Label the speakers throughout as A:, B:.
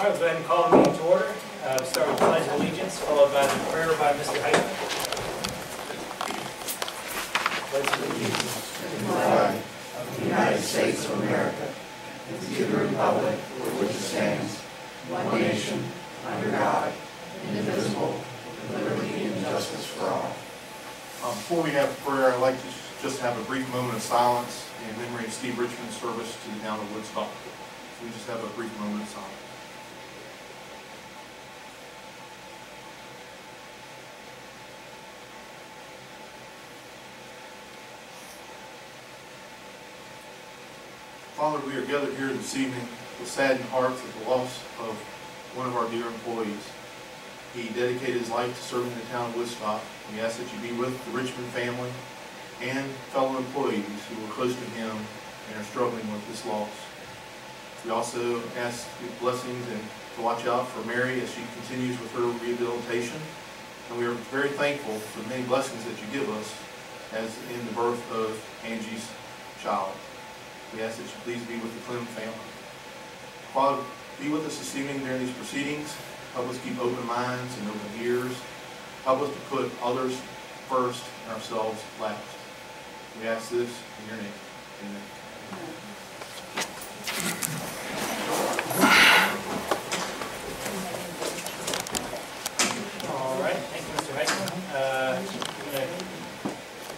A: right, we'll go ahead and call the meeting to order. We'll start with the Pledge of Allegiance, followed by the prayer by Mr. Heisman. Pledge of Allegiance
B: to the flag of the United States of America and to the republic for which it stands, one nation, under God, indivisible, with liberty and justice for all.
C: Before we have prayer, I'd like to just have a brief moment of silence in memory of Steve Richmond's service to the town of Woodstock. So we just have a brief moment of silence. Father, we are gathered here this evening with saddened hearts at the loss of one of our dear employees. He dedicated his life to serving the town of Woodstock. We ask that you be with the Richmond family and fellow employees who were close to him and are struggling with this loss. We also ask your blessings and to watch out for Mary as she continues with her rehabilitation. And we are very thankful for the many blessings that you give us as in the birth of Angie's child. We ask that you please be with the Clem family. Father, be with us this evening during these proceedings. Help us keep open minds and open ears. Help us to put others first and ourselves last. We ask this in your name. Amen.
A: All right, thank you, Mr. Heisman.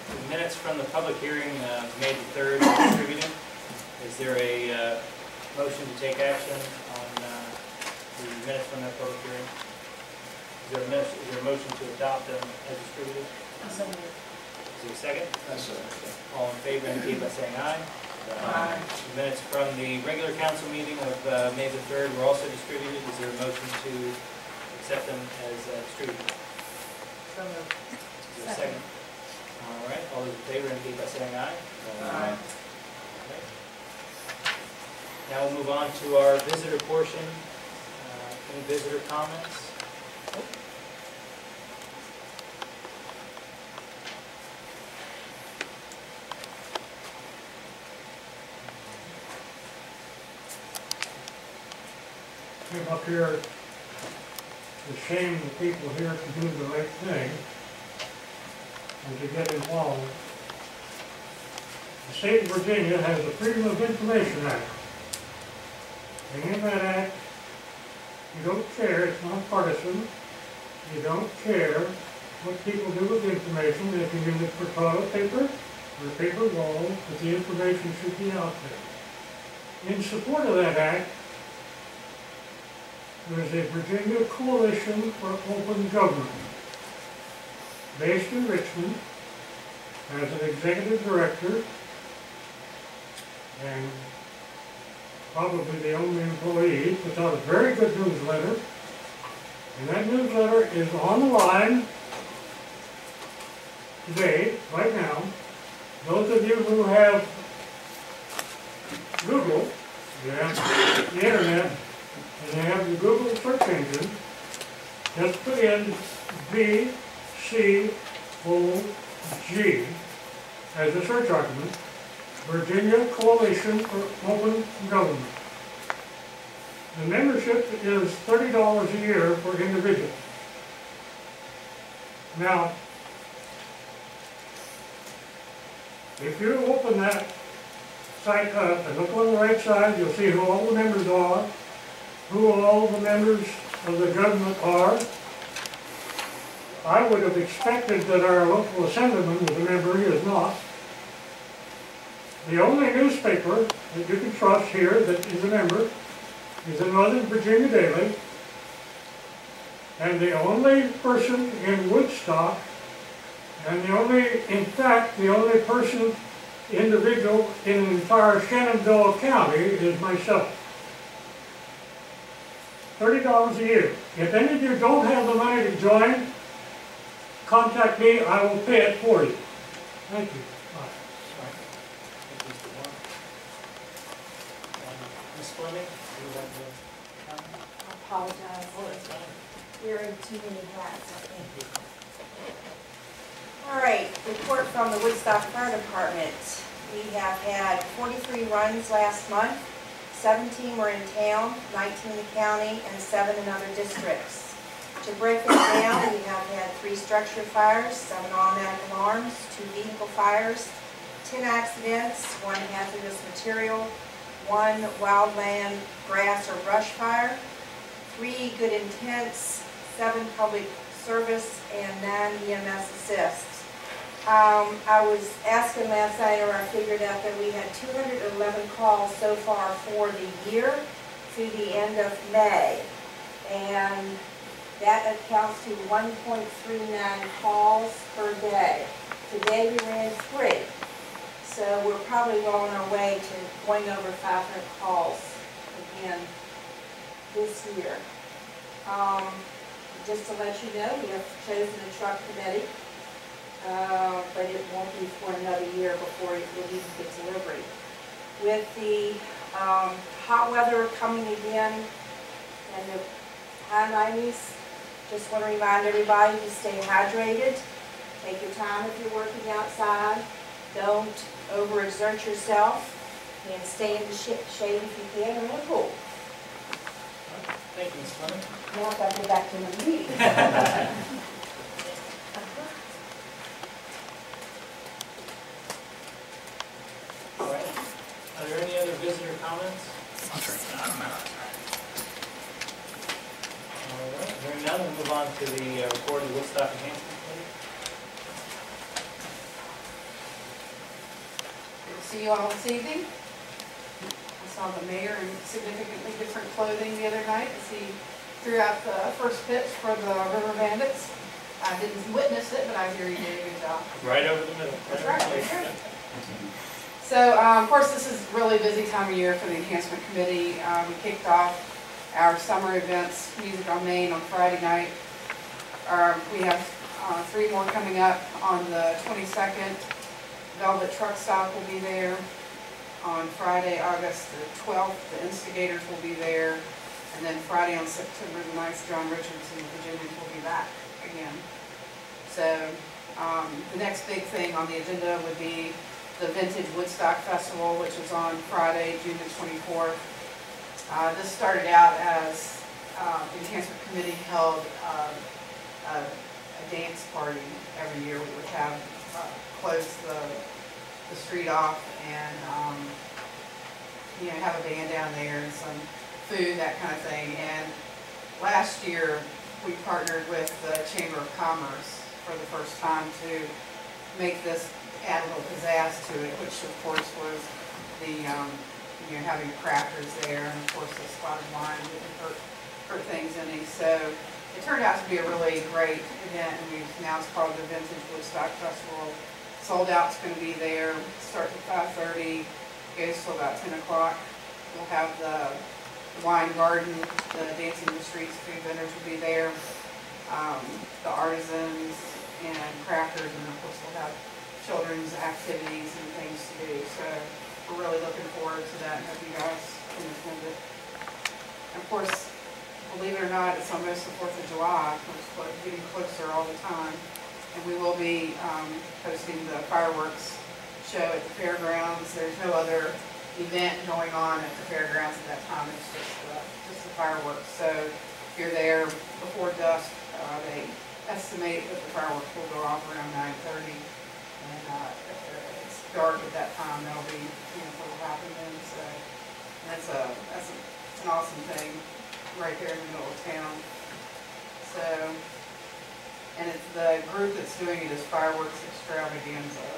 A: The minutes from the public hearing, May the 3rd, are distributed. Is there a motion to take action on the minutes from that public hearing? Is there a motion to adopt them as distributed? Is there a second?
B: Yes, sir.
A: All in favor indicate by saying aye.
B: Aye.
A: The minutes from the regular council meeting of May the 3rd were also distributed. Is there a motion to accept them as distributed?
D: So moved.
A: Is there a second? All right. All those in favor indicate by saying aye.
B: Aye.
A: Okay. Now we'll move on to our visitor portion. Any visitor comments?
E: Came up here to shame the people here to do the right thing and to get involved. The state of Virginia has the Freedom of Information Act. And in that act, you don't care, it's not partisan, you don't care what people do with the information. They can use it for toilet paper or paper walls, but the information should be out there. In support of that act, there's a Virginia Coalition for Open Government, based in Richmond, as an executive director, and probably the only employee, puts out a very good newsletter, and that newsletter is on the line today, right now. Those of you who have Google, the internet, and they have the Google search engine, just put in VCOG as a search argument, Virginia Coalition for Open Government. The membership is $30 a year for individuals. Now, if you open that site up and look on the right side, you'll see who all the members are, who all the members of the government are. I would have expected that our local assemblyman was a member. He is not. The only newspaper that you can trust here that is a member is the Northern Virginia Daily, and the only person in Woodstock, and in fact, the only person, individual in the entire Shenandoah County is myself. $30 a year. If any of you don't have the money to join, contact me. I will pay it for you. Thank you. Bye.
A: Ms. Fleming, do you want to comment?
D: I apologize.
A: Oh, that's fine.
D: Wearing too many hats, I think. All right, report from the Woodstock Fire Department. We have had 43 runs last month, 17 were in town, 19 in the county, and 7 in other districts. To break that down, we have had 3 structure fires, 7 automatic alarms, 2 vehicle fires, 10 accidents, 1 hazardous material, 1 wildland grass or brush fire, 3 good intents, 7 public service, and 9 EMS assists. I was asking last night, or I figured out that we had 211 calls so far for the year through the end of May. And that accounts to 1.39 calls per day. Today we ran 3. So we're probably well on our way to going over 500 calls again this year. Just to let you know, we have chosen a truck committee, but it won't be for another year before it will even get delivery. With the hot weather coming again and the high 90s, just want to remind everybody to stay hydrated. Take your time if you're working outside. Don't overexert yourself, and stay in the shade if you can, or in the pool.
A: Thank you, Ms. Fleming.
D: Now I've got to go back to the meeting.
A: All right. Are there any other visitor comments? All right. Hearing none, we'll move on to the report of the Woodstock Enhancement Committee.
F: Good to see you all this evening. I saw the mayor in significantly different clothing the other night as he threw out the first pitch for the River Bandits. I didn't witness it, but I hear you did a good job.
A: Right over the middle.
F: That's right, there you go. So, of course, this is a really busy time of year for the Enhancement Committee. We kicked off our summer events, Music on Main, on Friday night. We have 3 more coming up on the 22nd. Velvet Truck Stop will be there. On Friday, August the 12th, the Instigators will be there. And then Friday on September the 9th, John Richards and the Virginians will be back again. So the next big thing on the agenda would be the Vintage Woodstock Festival, which is on Friday, June the 24th. This started out as the Enhancement Committee held a dance party every year. We would have close the street off and have a band down there and some food, that kind of thing. And last year we partnered with the Chamber of Commerce for the first time to make this, add a little pizzazz to it, which of course was the having crafters there, and of course the spotted wine didn't hurt things any. So it turned out to be a really great event, and now it's called the Vintage Woodstock Festival. Sold Out's going to be there. Starts at 5:30, goes till about 10 o'clock. We'll have the wine garden, the Dancing in the Streets food vendors will be there, the artisans and crafters, and of course we'll have children's activities and things to do. So we're really looking forward to that and hope you guys can attend it. And of course, believe it or not, it's almost the 4th of July. It's getting closer all the time. And we will be hosting the fireworks show at the fairgrounds. There's no other event going on at the fairgrounds at that time. It's just the fireworks. So if you're there before dusk, they estimate that the fireworks will go off around 9:30. And if it's dark at that time, that'll be what will happen then. So that's an awesome thing right there in the middle of town. So. And it's the group that's doing it is Fireworks Extravaganza.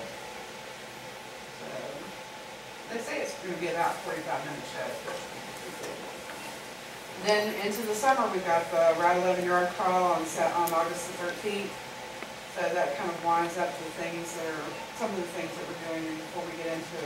F: So they say it's going to be about a 45-minute show. And then into the summer, we've got the Route 11 Yard Crawl on August the 13th. So that kind of winds up the things that are some of the things that we're doing before we get into